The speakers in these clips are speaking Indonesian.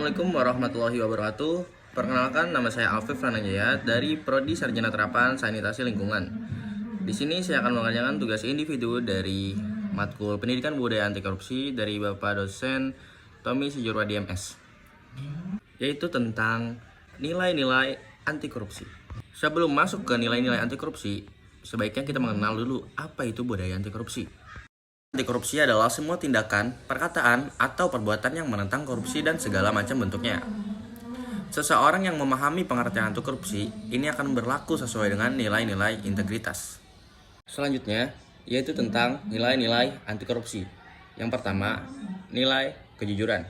Assalamualaikum warahmatullahi wabarakatuh. Perkenalkan, nama saya Alfif Ranajaya dari Prodi Sarjana Terapan Sanitasi Lingkungan. Di sini saya akan mengerjakan tugas individu dari matkul Pendidikan Budaya Anti Korupsi dari Bapak dosen Tommy Sijurwadi MS, yaitu tentang nilai-nilai anti korupsi. Sebelum masuk ke nilai-nilai anti korupsi, sebaiknya kita mengenal dulu apa itu budaya anti korupsi. Anti korupsi adalah semua tindakan, perkataan, atau perbuatan yang menentang korupsi dan segala macam bentuknya. Seseorang yang memahami pengertian anti korupsi ini akan berlaku sesuai dengan nilai-nilai integritas. Selanjutnya, yaitu tentang nilai-nilai anti korupsi. Yang pertama, nilai kejujuran.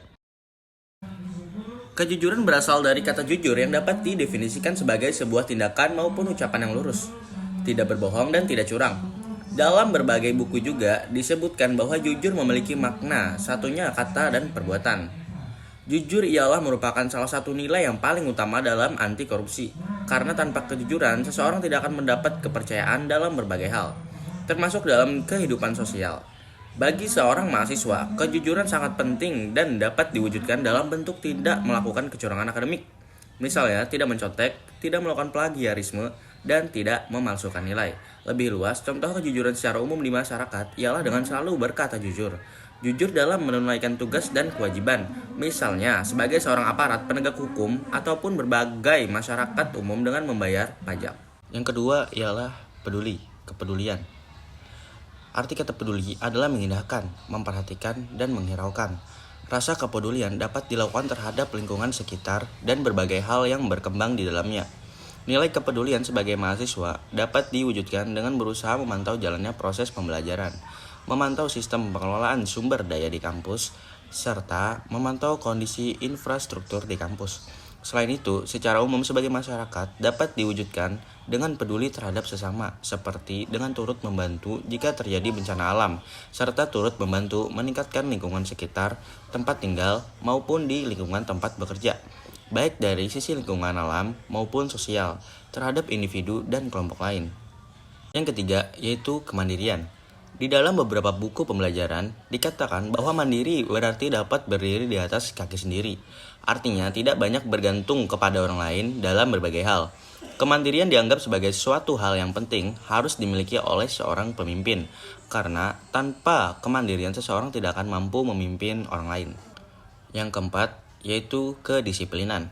Kejujuran berasal dari kata jujur yang dapat didefinisikan sebagai sebuah tindakan maupun ucapan yang lurus, tidak berbohong dan tidak curang. Dalam berbagai buku juga disebutkan bahwa jujur memiliki makna, satunya kata dan perbuatan. Jujur ialah merupakan salah satu nilai yang paling utama dalam anti korupsi, karena tanpa kejujuran seseorang tidak akan mendapat kepercayaan dalam berbagai hal, termasuk dalam kehidupan sosial. Bagi seorang mahasiswa, kejujuran sangat penting dan dapat diwujudkan dalam bentuk tidak melakukan kecurangan akademik. Misalnya, tidak mencontek, tidak melakukan plagiarisme, dan tidak memalsukan nilai. Lebih luas, contoh kejujuran secara umum di masyarakat ialah dengan selalu berkata jujur. Jujur dalam menunaikan tugas dan kewajiban, misalnya sebagai seorang aparat penegak hukum ataupun berbagai masyarakat umum dengan membayar pajak. Yang kedua ialah kepedulian. Arti kata peduli adalah mengindahkan, memperhatikan, dan menghiraukan. Rasa kepedulian dapat dilakukan terhadap lingkungan sekitar dan berbagai hal yang berkembang di dalamnya. Nilai kepedulian sebagai mahasiswa dapat diwujudkan dengan berusaha memantau jalannya proses pembelajaran, memantau sistem pengelolaan sumber daya di kampus, serta memantau kondisi infrastruktur di kampus. Selain itu, secara umum sebagai masyarakat dapat diwujudkan dengan peduli terhadap sesama, seperti dengan turut membantu jika terjadi bencana alam, serta turut membantu meningkatkan lingkungan sekitar, tempat tinggal, maupun di lingkungan tempat bekerja, baik dari sisi lingkungan alam maupun sosial, terhadap individu dan kelompok lain. Yang ketiga, yaitu kemandirian. Di dalam beberapa buku pembelajaran, dikatakan bahwa mandiri berarti dapat berdiri di atas kaki sendiri. Artinya, tidak banyak bergantung kepada orang lain dalam berbagai hal. Kemandirian dianggap sebagai suatu hal yang penting harus dimiliki oleh seorang pemimpin, karena tanpa kemandirian seseorang tidak akan mampu memimpin orang lain. Yang keempat, yaitu kedisiplinan.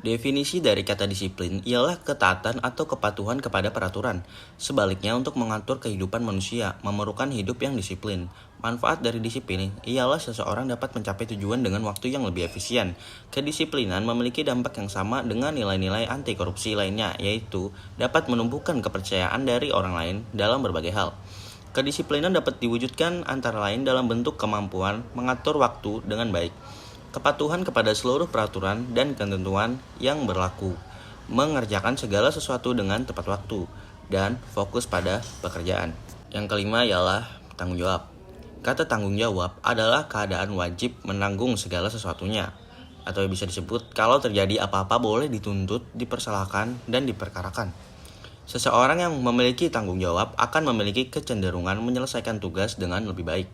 Definisi dari kata disiplin ialah ketaatan atau kepatuhan kepada peraturan. Sebaliknya, untuk mengatur kehidupan manusia memerlukan hidup yang disiplin. Manfaat dari disiplin ialah seseorang dapat mencapai tujuan dengan waktu yang lebih efisien. Kedisiplinan memiliki dampak yang sama dengan nilai-nilai anti korupsi lainnya, yaitu dapat menumbuhkan kepercayaan dari orang lain dalam berbagai hal. Kedisiplinan dapat diwujudkan antara lain dalam bentuk kemampuan mengatur waktu dengan baik, kepatuhan kepada seluruh peraturan dan ketentuan yang berlaku, mengerjakan segala sesuatu dengan tepat waktu, dan fokus pada pekerjaan. Yang kelima ialah tanggung jawab. Kata tanggung jawab adalah keadaan wajib menanggung segala sesuatunya, atau bisa disebut kalau terjadi apa-apa boleh dituntut, dipersalahkan, dan diperkarakan. Seseorang yang memiliki tanggung jawab akan memiliki kecenderungan menyelesaikan tugas dengan lebih baik.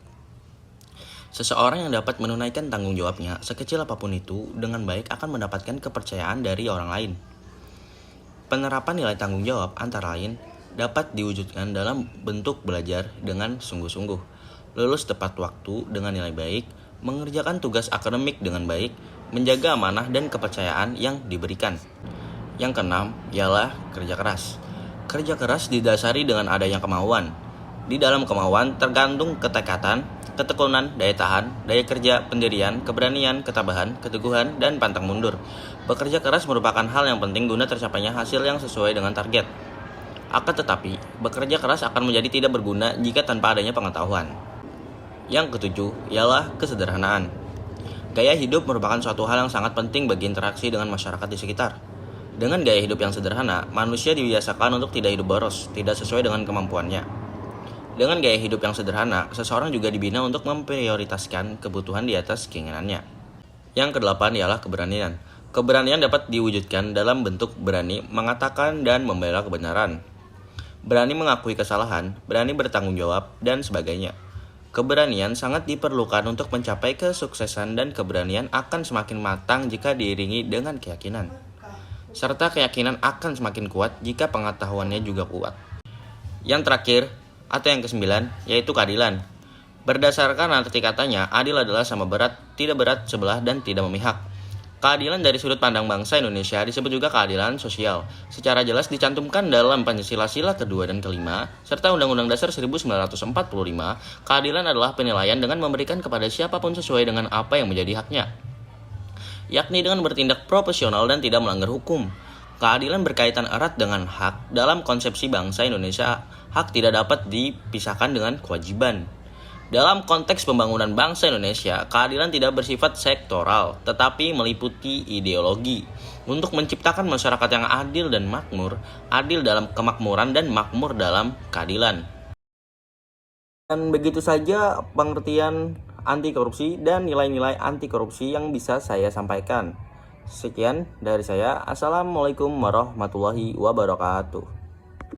Seseorang yang dapat menunaikan tanggung jawabnya, sekecil apapun itu, dengan baik akan mendapatkan kepercayaan dari orang lain. Penerapan nilai tanggung jawab antara lain dapat diwujudkan dalam bentuk belajar dengan sungguh-sungguh, lulus tepat waktu dengan nilai baik, mengerjakan tugas akademik dengan baik, menjaga amanah dan kepercayaan yang diberikan. Yang keenam ialah kerja keras. Kerja keras didasari dengan adanya kemauan. Di dalam kemauan tergantung ketekatan, ketekunan, daya tahan, daya kerja, pendirian, keberanian, ketabahan, keteguhan, dan pantang mundur. Bekerja keras merupakan hal yang penting guna tercapainya hasil yang sesuai dengan target. Akan tetapi, bekerja keras akan menjadi tidak berguna jika tanpa adanya pengetahuan. Yang ketujuh ialah kesederhanaan. Gaya hidup merupakan suatu hal yang sangat penting bagi interaksi dengan masyarakat di sekitar. Dengan gaya hidup yang sederhana, manusia dibiasakan untuk tidak hidup boros, tidak sesuai dengan kemampuannya. Dengan gaya hidup yang sederhana, seseorang juga dibina untuk memprioritaskan kebutuhan di atas keinginannya. Yang kedelapan ialah keberanian. Keberanian dapat diwujudkan dalam bentuk berani mengatakan dan membela kebenaran, berani mengakui kesalahan, berani bertanggung jawab, dan sebagainya. Keberanian sangat diperlukan untuk mencapai kesuksesan dan keberanian akan semakin matang jika diiringi dengan keyakinan. Serta keyakinan akan semakin kuat jika pengetahuannya juga kuat. Yang terakhir, atau yang kesembilan, yaitu keadilan. Berdasarkan arti katanya, adil adalah sama berat, tidak berat sebelah, dan tidak memihak. Keadilan dari sudut pandang bangsa Indonesia disebut juga keadilan sosial. Secara jelas dicantumkan dalam Pancasila sila kedua dan kelima, serta Undang-Undang Dasar 1945, keadilan adalah penilaian dengan memberikan kepada siapapun sesuai dengan apa yang menjadi haknya, yakni dengan bertindak proporsional dan tidak melanggar hukum. Keadilan berkaitan erat dengan hak. Dalam konsepsi bangsa Indonesia, hak tidak dapat dipisahkan dengan kewajiban. Dalam konteks pembangunan bangsa Indonesia, keadilan tidak bersifat sektoral, tetapi meliputi ideologi untuk menciptakan masyarakat yang adil dan makmur, adil dalam kemakmuran dan makmur dalam keadilan. Dan begitu saja pengertian anti korupsi dan nilai-nilai anti korupsi yang bisa saya sampaikan. Sekian dari saya. Assalamualaikum warahmatullahi wabarakatuh.